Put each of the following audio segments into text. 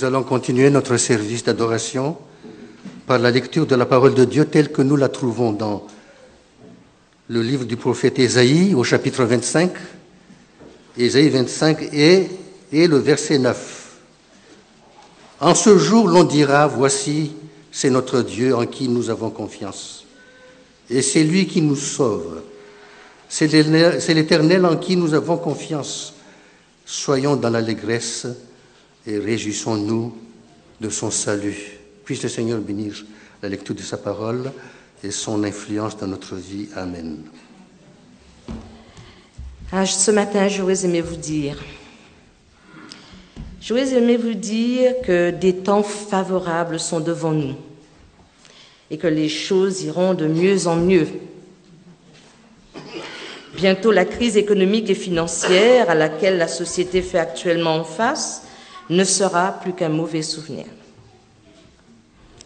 Nous allons continuer notre service d'adoration par la lecture de la parole de Dieu telle que nous la trouvons dans le livre du prophète Ésaïe au chapitre 25, Ésaïe 25 et le verset 9. En ce jour, l'on dira, voici, c'est notre Dieu en qui nous avons confiance. Et c'est lui qui nous sauve. C'est l'Éternel en qui nous avons confiance. Soyons dans l'allégresse et réjouissons-nous de son salut. Puisse le Seigneur bénir la lecture de sa parole et son influence dans notre vie. Amen. Ce matin, j'aurais aimé vous dire que des temps favorables sont devant nous et que les choses iront de mieux en mieux. Bientôt, la crise économique et financière à laquelle la société fait actuellement face ne sera plus qu'un mauvais souvenir.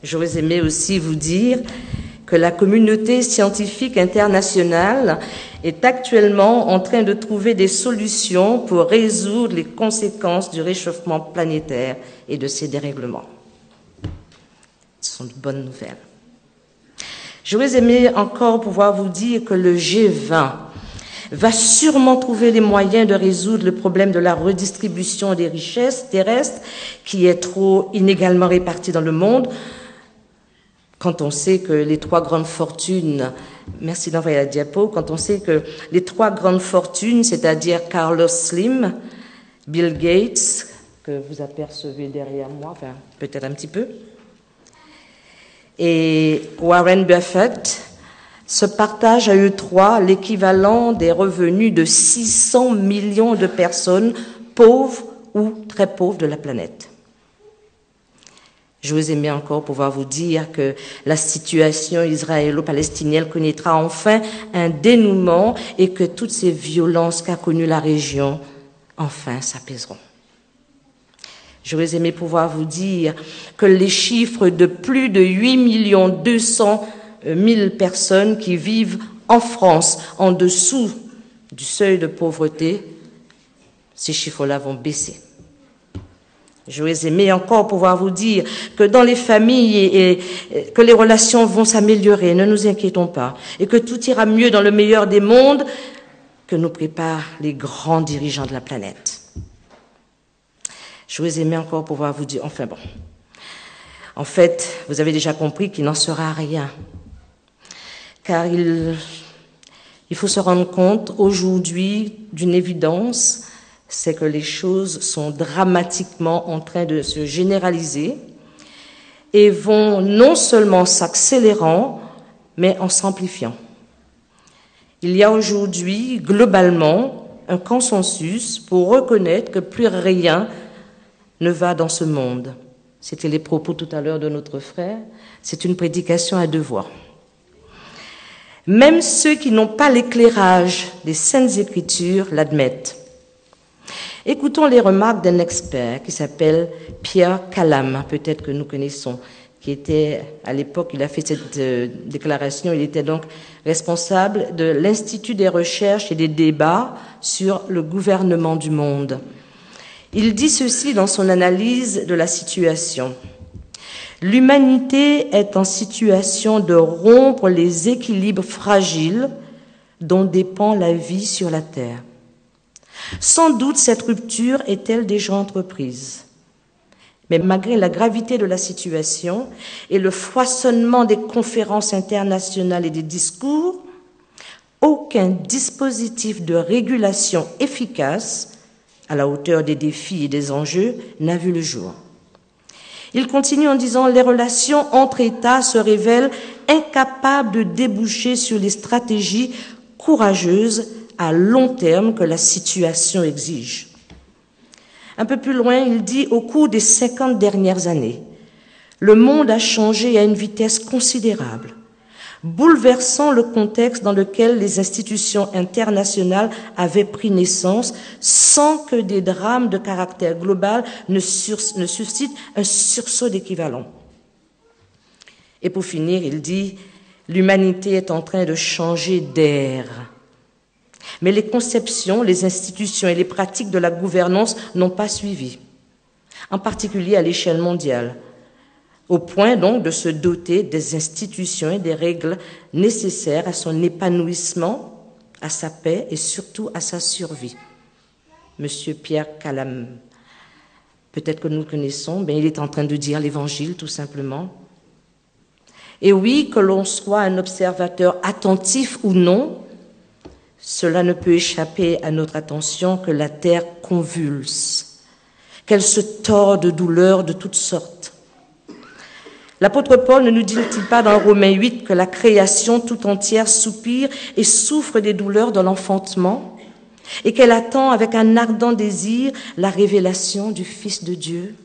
J'aurais aimé aussi vous dire que la communauté scientifique internationale est actuellement en train de trouver des solutions pour résoudre les conséquences du réchauffement planétaire et de ses dérèglements. Ce sont de bonnes nouvelles. J'aurais aimé encore pouvoir vous dire que le G20 va sûrement trouver les moyens de résoudre le problème de la redistribution des richesses terrestres qui est trop inégalement répartie dans le monde, quand on sait que les trois grandes fortunes, merci d'envoyer la diapo, quand on sait que les trois grandes fortunes, c'est-à-dire Carlos Slim, Bill Gates, que vous apercevez derrière moi, enfin peut-être un petit peu, et Warren Buffett, se partagent à eux trois l'équivalent des revenus de 600 millions de personnes pauvres ou très pauvres de la planète. Je vous aimais encore pouvoir vous dire que la situation israélo-palestinienne connaîtra enfin un dénouement et que toutes ces violences qu'a connues la région, enfin, s'apaiseront. J'aurais aimé pouvoir vous dire que les chiffres de plus de 8 200 000 personnes qui vivent en France en dessous du seuil de pauvreté, ces chiffres-là vont baisser. J'aurais aimé encore pouvoir vous dire que dans les familles et que les relations vont s'améliorer, ne nous inquiétons pas, et que tout ira mieux dans le meilleur des mondes que nous préparent les grands dirigeants de la planète. J'aurais aimé encore pouvoir vous dire, enfin bon, en fait, vous avez déjà compris qu'il n'en sera rien, car il faut se rendre compte aujourd'hui d'une évidence, c'est que les choses sont dramatiquement en train de se généraliser et vont non seulement s'accélérant, mais en s'amplifiant. Il y a aujourd'hui, globalement, un consensus pour reconnaître que plus rien ne va dans ce monde. C'était les propos tout à l'heure de notre frère. C'est une prédication à deux voix. Même ceux qui n'ont pas l'éclairage des Saintes Écritures l'admettent. Écoutons les remarques d'un expert qui s'appelle Pierre Calam, peut-être que nous connaissons, qui était, à l'époque, il a fait cette déclaration, il était donc responsable de l'Institut des recherches et des débats sur le gouvernement du monde. Il dit ceci dans son analyse de la situation. L'humanité est en situation de rompre les équilibres fragiles dont dépend la vie sur la Terre. Sans doute cette rupture est-elle déjà entreprise. Mais malgré la gravité de la situation et le foisonnement des conférences internationales et des discours, aucun dispositif de régulation efficace à la hauteur des défis et des enjeux n'a vu le jour. Il continue en disant « Les relations entre États se révèlent incapables de déboucher sur les stratégies courageuses à long terme que la situation exige. » Un peu plus loin, il dit « Au cours des 50 dernières années, le monde a changé à une vitesse considérable, bouleversant le contexte dans lequel les institutions internationales avaient pris naissance sans que des drames de caractère global ne suscitent un sursaut d'équivalent. » Et pour finir, il dit « L'humanité est en train de changer d'ère. » Mais les conceptions, les institutions et les pratiques de la gouvernance n'ont pas suivi. en particulier à l'échelle mondiale, au point donc de se doter des institutions et des règles nécessaires à son épanouissement, à sa paix et surtout à sa survie. Monsieur Pierre Calam, peut-être que nous le connaissons, mais il est en train de dire l'Évangile tout simplement. Et oui, que l'on soit un observateur attentif ou non, cela ne peut échapper à notre attention que la terre convulse, qu'elle se tord de douleurs de toutes sortes. L'apôtre Paul ne nous dit-il pas dans Romains 8 que la création tout entière soupire et souffre des douleurs de l'enfantement et qu'elle attend avec un ardent désir la révélation du Fils de Dieu?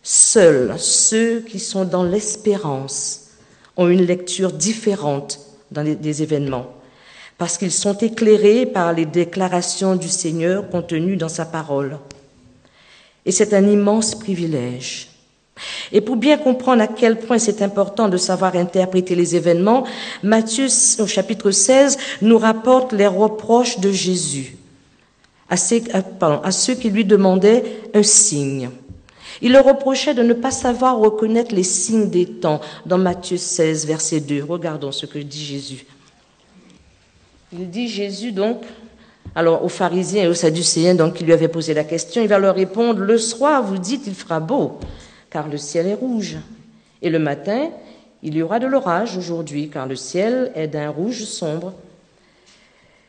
Seuls ceux qui sont dans l'espérance ont une lecture différente des événements, parce qu'ils sont éclairés par les déclarations du Seigneur contenues dans sa parole. Et c'est un immense privilège. Et pour bien comprendre à quel point c'est important de savoir interpréter les événements, Matthieu, au chapitre 16, nous rapporte les reproches de Jésus à ceux qui lui demandaient un signe. Il leur reprochait de ne pas savoir reconnaître les signes des temps. Dans Matthieu 16, verset 2, regardons ce que dit Jésus. Il dit Jésus donc, alors aux pharisiens et aux sadducéens donc, qui lui avaient posé la question, il va leur répondre, le soir vous dites il fera beau, car le ciel est rouge. Et le matin, il y aura de l'orage aujourd'hui, car le ciel est d'un rouge sombre.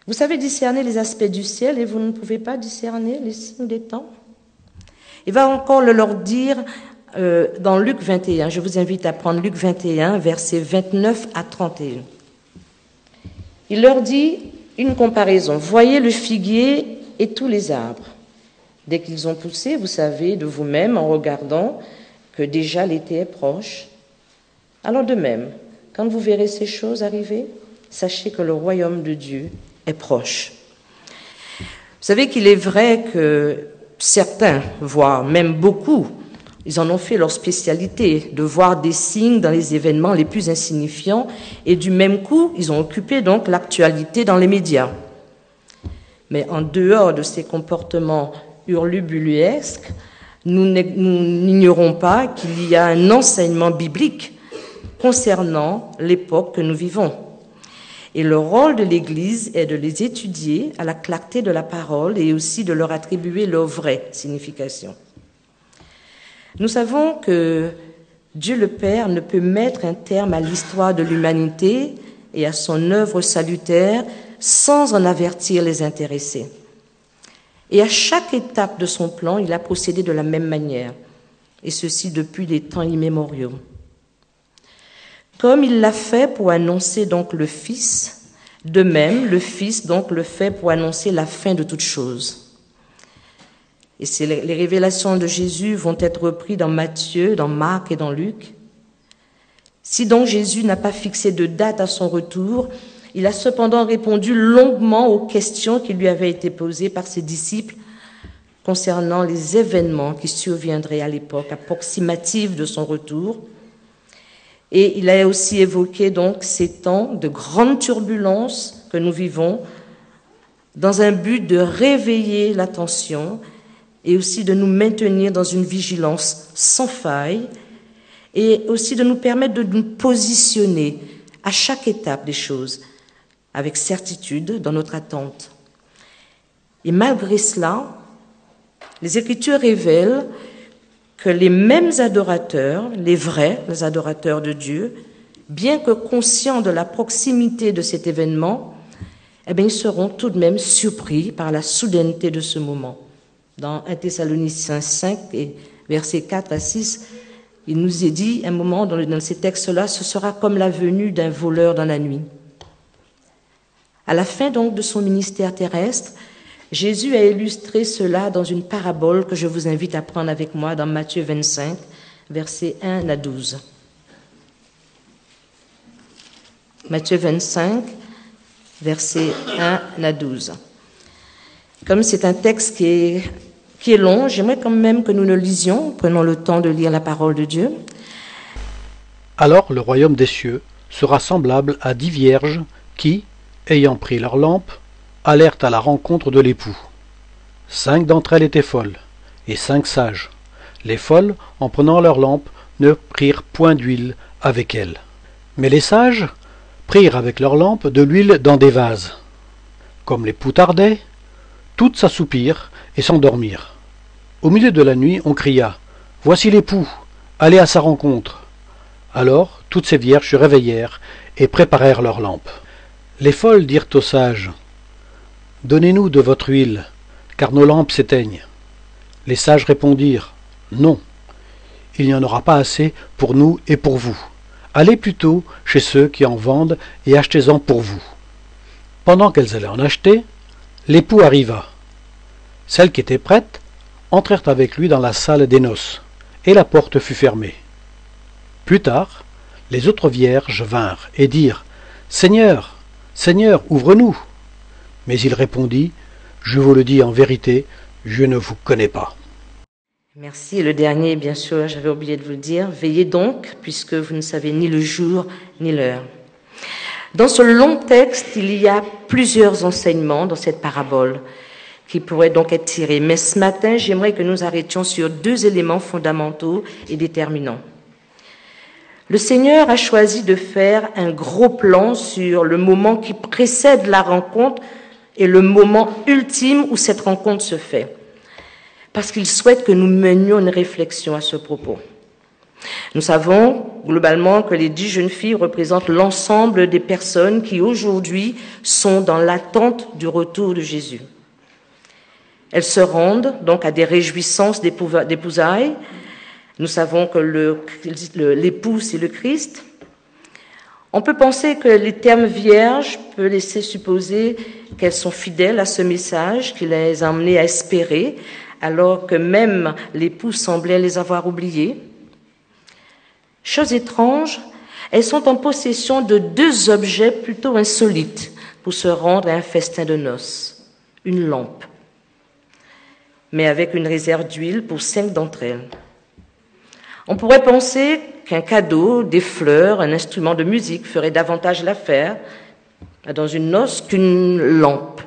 Vous savez discerner les aspects du ciel et vous ne pouvez pas discerner les signes des temps? Il va encore le leur dire dans Luc 21. Je vous invite à prendre Luc 21, versets 29 à 31. Il leur dit une comparaison. Voyez le figuier et tous les arbres. Dès qu'ils ont poussé, vous savez de vous-même en regardant que déjà l'été est proche. Alors de même, quand vous verrez ces choses arriver, sachez que le royaume de Dieu est proche. Vous savez qu'il est vrai que certains, voire même beaucoup, ils en ont fait leur spécialité, de voir des signes dans les événements les plus insignifiants, et du même coup, ils ont occupé donc l'actualité dans les médias. Mais en dehors de ces comportements hurlubuliesques, nous n'ignorons pas qu'il y a un enseignement biblique concernant l'époque que nous vivons. Et le rôle de l'Église est de les étudier à la clarté de la parole et aussi de leur attribuer leur vraie signification. Nous savons que Dieu le Père ne peut mettre un terme à l'histoire de l'humanité et à son œuvre salutaire sans en avertir les intéressés. Et à chaque étape de son plan, il a procédé de la même manière, et ceci depuis des temps immémoriaux. Comme il l'a fait pour annoncer donc le Fils, de même, le Fils donc le fait pour annoncer la fin de toutes choses. Et les révélations de Jésus vont être reprises dans Matthieu, dans Marc et dans Luc. Si donc Jésus n'a pas fixé de date à son retour, il a cependant répondu longuement aux questions qui lui avaient été posées par ses disciples concernant les événements qui surviendraient à l'époque approximative de son retour. Et il a aussi évoqué donc ces temps de grande turbulence que nous vivons dans un but de réveiller l'attention et aussi de nous maintenir dans une vigilance sans faille et aussi de nous permettre de nous positionner à chaque étape des choses avec certitude dans notre attente. Et malgré cela, les Écritures révèlent que les mêmes adorateurs, les vrais, les adorateurs de Dieu, bien que conscients de la proximité de cet événement, ils seront tout de même surpris par la soudaineté de ce moment. Dans 1 Thessaloniciens 5, et versets 4 à 6, il nous est dit, un moment dans ces textes-là, ce sera comme la venue d'un voleur dans la nuit. À la fin donc de son ministère terrestre, Jésus a illustré cela dans une parabole que je vous invite à prendre avec moi dans Matthieu 25, versets 1 à 12. Matthieu 25, versets 1 à 12. Comme c'est un texte qui est long, j'aimerais quand même que nous le lisions, prenons le temps de lire la parole de Dieu. Alors le royaume des cieux sera semblable à 10 vierges qui, ayant pris leurs lampes, allèrent à la rencontre de l'époux. 5 d'entre elles étaient folles, et 5 sages. Les folles, en prenant leurs lampes, ne prirent point d'huile avec elles. Mais les sages prirent avec leurs lampes de l'huile dans des vases. Comme l'époux tardait, toutes s'assoupirent et s'endormirent. Au milieu de la nuit, on cria « Voici l'époux, allez à sa rencontre !» Alors toutes ces vierges se réveillèrent et préparèrent leurs lampes. Les folles dirent aux sages « Donnez-nous de votre huile, car nos lampes s'éteignent. » Les sages répondirent « Non, il n'y en aura pas assez pour nous et pour vous. Allez plutôt chez ceux qui en vendent et achetez-en pour vous. » Pendant qu'elles allaient en acheter, l'époux arriva. Celles qui étaient prêtes entrèrent avec lui dans la salle des noces, et la porte fut fermée. Plus tard, les autres vierges vinrent et dirent « Seigneur, Seigneur, ouvre-nous !» Mais il répondit « Je vous le dis en vérité, je ne vous connais pas. » Merci. Le dernier, bien sûr, j'avais oublié de vous le dire. Veillez donc, puisque vous ne savez ni le jour ni l'heure. Dans ce long texte, il y a plusieurs enseignements dans cette parabole qui pourraient donc être tirés. Mais ce matin, j'aimerais que nous arrêtions sur 2 éléments fondamentaux et déterminants. Le Seigneur a choisi de faire un gros plan sur le moment qui précède la rencontre et le moment ultime où cette rencontre se fait, parce qu'il souhaite que nous menions une réflexion à ce propos. Nous savons globalement que les 10 jeunes filles représentent l'ensemble des personnes qui aujourd'hui sont dans l'attente du retour de Jésus. Elles se rendent donc à des réjouissances d'épousailles. Nous savons que l'époux, c'est le Christ. On peut penser que les termes vierges peuvent laisser supposer qu'elles sont fidèles à ce message qui les a amenées à espérer, alors que même l'époux semblait les avoir oubliées. Chose étrange, elles sont en possession de 2 objets plutôt insolites pour se rendre à un festin de noces. Une lampe, mais avec une réserve d'huile pour 5 d'entre elles. On pourrait penser qu'un cadeau, des fleurs, un instrument de musique ferait davantage l'affaire dans une noce qu'une lampe.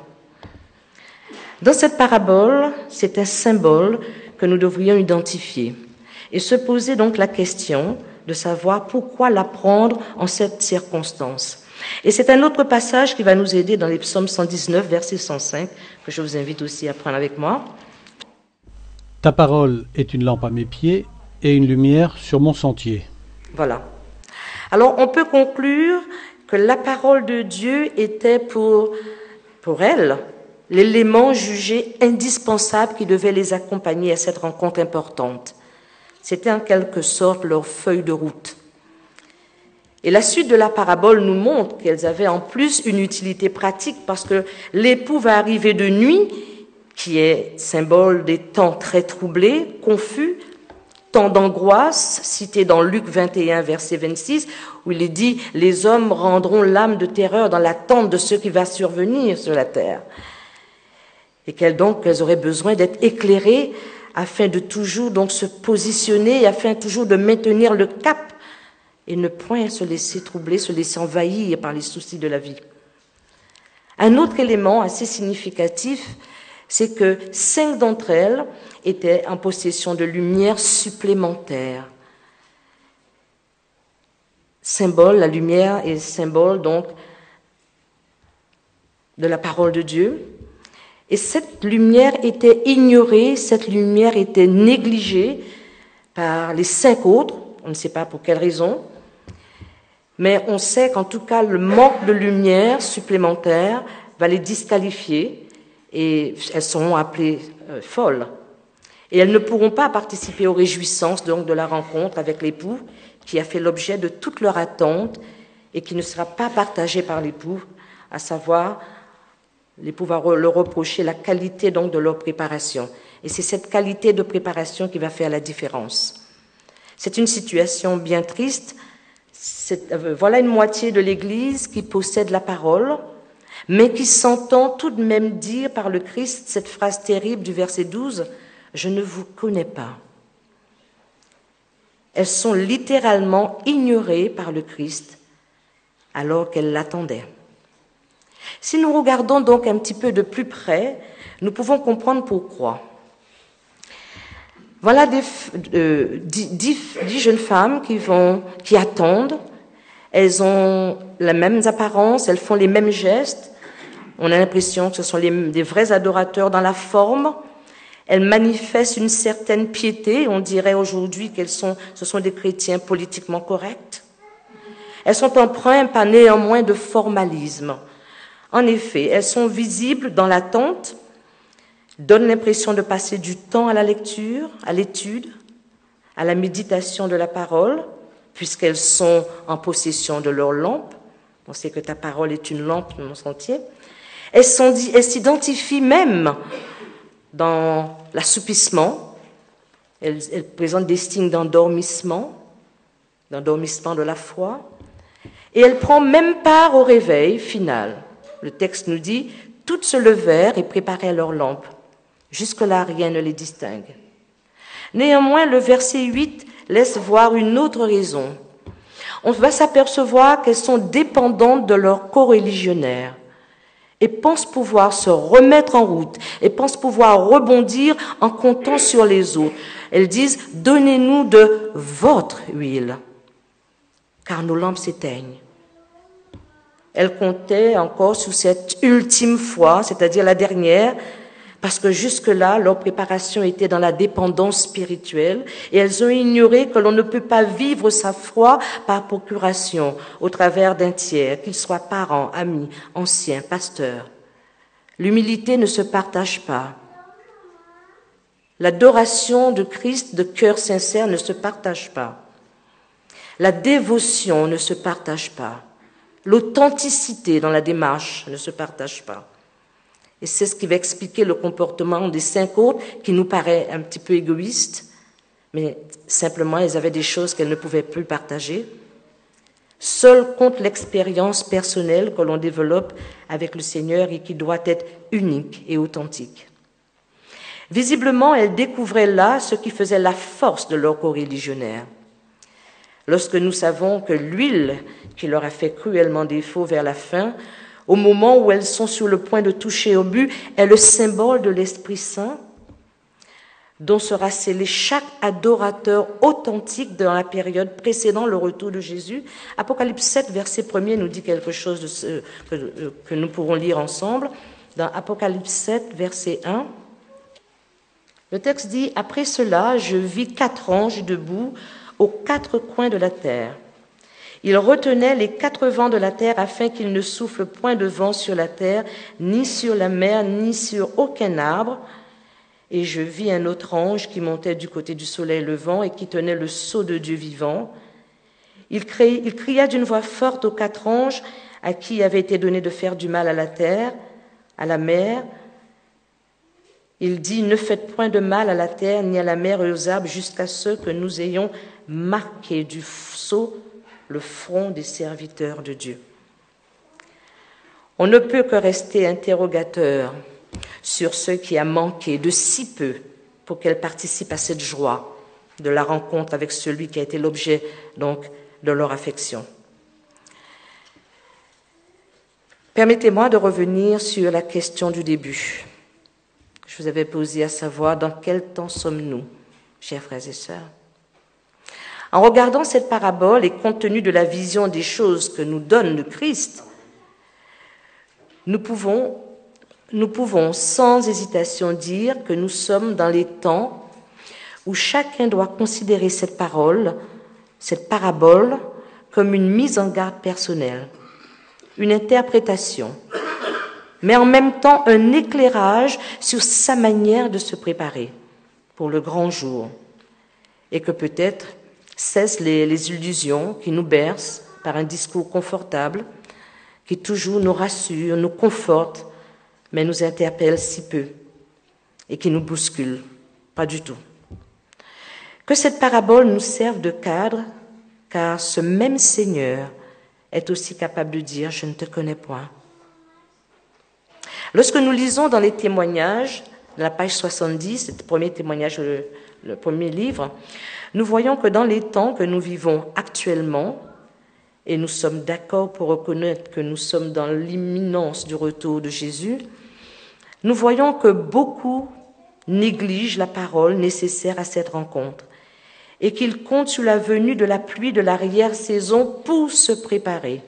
Dans cette parabole, c'est un symbole que nous devrions identifier et se poser donc la question de savoir pourquoi la prendre en cette circonstance. Et c'est un autre passage qui va nous aider dans les psaumes 119, verset 105, que je vous invite aussi à prendre avec moi. Ta parole est une lampe à mes pieds et une lumière sur mon sentier. Voilà. Alors, on peut conclure que la parole de Dieu était pour elles l'élément jugé indispensable qui devait les accompagner à cette rencontre importante. C'était en quelque sorte leur feuille de route. Et la suite de la parabole nous montre qu'elles avaient en plus une utilité pratique parce que l'époux va arriver de nuit, qui est symbole des temps très troublés, confus, temps d'angoisse, cité dans Luc 21, verset 26, où il est dit « Les hommes rendront l'âme de terreur dans l'attente de ce qui va survenir sur la terre. » Et qu'elles auraient besoin d'être éclairées afin de toujours donc se positionner, afin toujours de maintenir le cap et ne point se laisser troubler, se laisser envahir par les soucis de la vie. Un autre élément assez significatif, c'est que 5 d'entre elles étaient en possession de lumière supplémentaire. Symbole, la lumière est symbole donc de la parole de Dieu. Et cette lumière était ignorée, cette lumière était négligée par les 5 autres, on ne sait pas pour quelle raison, mais on sait qu'en tout cas le manque de lumière supplémentaire va les disqualifier et elles seront appelées folles. Et elles ne pourront pas participer aux réjouissances donc de la rencontre avec l'époux qui a fait l'objet de toute leur attente et qui ne sera pas partagée par l'époux, à savoir l'époux va leur reprocher la qualité donc de leur préparation. Et c'est cette qualité de préparation qui va faire la différence. C'est une situation bien triste. Voilà une moitié de l'Église qui possède la parole, mais qui s'entend tout de même dire par le Christ cette phrase terrible du verset 12, « Je ne vous connais pas ». Elles sont littéralement ignorées par le Christ alors qu'elles l'attendaient. Si nous regardons donc un petit peu de plus près, nous pouvons comprendre pourquoi. Voilà 10 jeunes femmes qui attendent. Elles ont la même apparence, elles font les mêmes gestes. On a l'impression que ce sont des vrais adorateurs dans la forme. Elles manifestent une certaine piété. On dirait aujourd'hui ce sont des chrétiens politiquement corrects. Elles sont empreintes pas néanmoins de formalisme. En effet, elles sont visibles dans l'attente, donnent l'impression de passer du temps à la lecture, à l'étude, à la méditation de la parole, puisqu'elles sont en possession de leur lampe. On sait que ta parole est une lampe de mon sentier. Elles s'identifient même dans l'assoupissement. Elles présentent des signes d'endormissement de la foi. Et elles prennent même part au réveil final. Le texte nous dit, toutes se levèrent et préparèrent leurs lampes. Jusque-là, rien ne les distingue. Néanmoins, le verset 8 laisse voir une autre raison. On va s'apercevoir qu'elles sont dépendantes de leurs coreligionnaires et pensent pouvoir se remettre en route et pensent pouvoir rebondir en comptant sur les autres. Elles disent, donnez-nous de votre huile, car nos lampes s'éteignent. Elles comptaient encore sur cette ultime foi, c'est-à-dire la dernière, parce que jusque-là, leur préparation était dans la dépendance spirituelle et elles ont ignoré que l'on ne peut pas vivre sa foi par procuration au travers d'un tiers, qu'il soit parent, ami, ancien, pasteur. L'humilité ne se partage pas. L'adoration de Christ de cœur sincère ne se partage pas. La dévotion ne se partage pas. L'authenticité dans la démarche ne se partage pas. Et c'est ce qui va expliquer le comportement des 5 autres qui nous paraît un petit peu égoïste, mais simplement elles avaient des choses qu'elles ne pouvaient plus partager. Seul compte l'expérience personnelle que l'on développe avec le Seigneur et qui doit être unique et authentique. Visiblement, elles découvraient là ce qui faisait la force de leur coreligionnaire. Lorsque nous savons que l'huile qui leur a fait cruellement défaut vers la fin, au moment où elles sont sur le point de toucher au but, est le symbole de l'Esprit Saint dont sera scellé chaque adorateur authentique dans la période précédant le retour de Jésus. Apocalypse 7, verset 1er, nous dit quelque chose de ce que nous pourrons lire ensemble. Dans Apocalypse 7, verset 1, le texte dit « Après cela, je vis 4 anges debout aux 4 coins de la terre. Ils retenaient les 4 vents de la terre afin qu'il ne souffle point de vent sur la terre, ni sur la mer, ni sur aucun arbre. Et je vis un autre ange qui montait du côté du soleil levant et qui tenait le sceau de Dieu vivant. Il cria d'une voix forte aux 4 anges à qui avait été donné de faire du mal à la terre, à la mer. Il dit, ne faites point de mal à la terre, ni à la mer et aux arbres, jusqu'à ce que nous ayons marqué du sceau le front des serviteurs de Dieu. » On ne peut que rester interrogateur sur ce qui a manqué de si peu pour qu'elles participent à cette joie de la rencontre avec celui qui a été l'objet donc de leur affection. Permettez-moi de revenir sur la question du début que je vous avais posée, à savoir dans quel temps sommes-nous, chers frères et sœurs. En regardant cette parabole et compte tenu de la vision des choses que nous donne le Christ, nous pouvons sans hésitation dire que nous sommes dans les temps où chacun doit considérer cette parabole, comme une mise en garde personnelle, une interprétation, mais en même temps un éclairage sur sa manière de se préparer pour le grand jour, et que peut-être cessent les illusions qui nous bercent par un discours confortable, qui toujours nous rassure, nous conforte, mais nous interpelle si peu et qui nous bouscule, pas du tout. Que cette parabole nous serve de cadre, car ce même Seigneur est aussi capable de dire « Je ne te connais point ». Lorsque nous lisons dans les témoignages, la page 70, le premier témoignage, le premier livre, nous voyons que dans les temps que nous vivons actuellement, et nous sommes d'accord pour reconnaître que nous sommes dans l'imminence du retour de Jésus, nous voyons que beaucoup néglige la parole nécessaire à cette rencontre et qu'il compte sur la venue de la pluie de l'arrière-saison pour se préparer.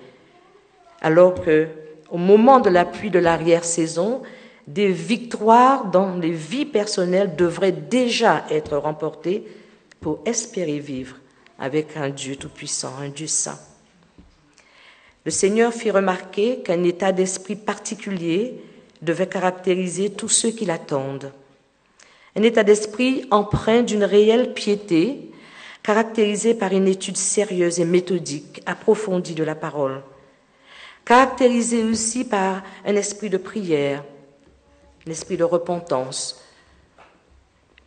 Alors que, au moment de la pluie de l'arrière-saison, des victoires dans les vies personnelles devraient déjà être remportées pour espérer vivre avec un Dieu tout-puissant, un Dieu saint. Le Seigneur fit remarquer qu'un état d'esprit particulier devait caractériser tous ceux qui l'attendent. Un état d'esprit empreint d'une réelle piété, caractérisé par une étude sérieuse et méthodique, approfondie de la parole, caractérisé aussi par un esprit de prière, un esprit de repentance,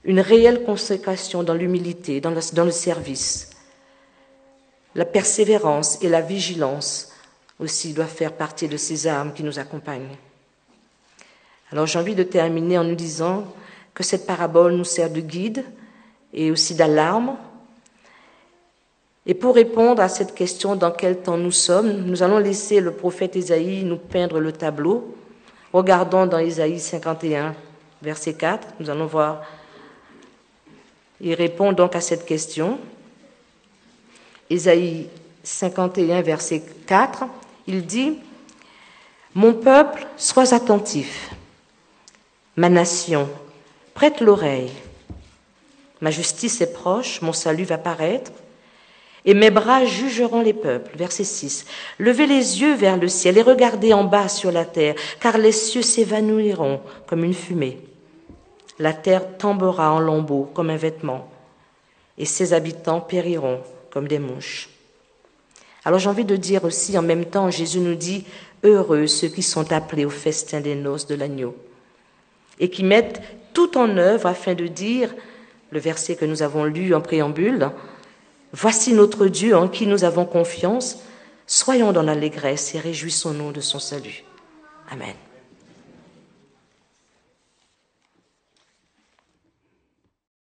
une réelle consécration dans l'humilité, dans le service. La persévérance et la vigilance aussi doivent faire partie de ces armes qui nous accompagnent. Alors j'ai envie de terminer en nous disant que cette parabole nous sert de guide et aussi d'alarme. Et pour répondre à cette question, dans quel temps nous sommes, nous allons laisser le prophète Ésaïe nous peindre le tableau. Regardons dans Ésaïe 51, verset 4, nous allons voir. Il répond donc à cette question. Ésaïe 51, verset 4, il dit « Mon peuple, sois attentif. Ma nation, prête l'oreille. Ma justice est proche, mon salut va paraître, et mes bras jugeront les peuples. » Verset 6. « Levez les yeux vers le ciel et regardez en bas sur la terre, car les cieux s'évanouiront comme une fumée. La terre tombera en lambeaux comme un vêtement, et ses habitants périront comme des mouches. » Alors j'ai envie de dire aussi, en même temps, Jésus nous dit « Heureux ceux qui sont appelés au festin des noces de l'agneau » et qui mettent tout en œuvre afin de dire, le verset que nous avons lu en préambule, « Voici notre Dieu en qui nous avons confiance, soyons dans l'allégresse et réjouissons-nous de son salut. » Amen.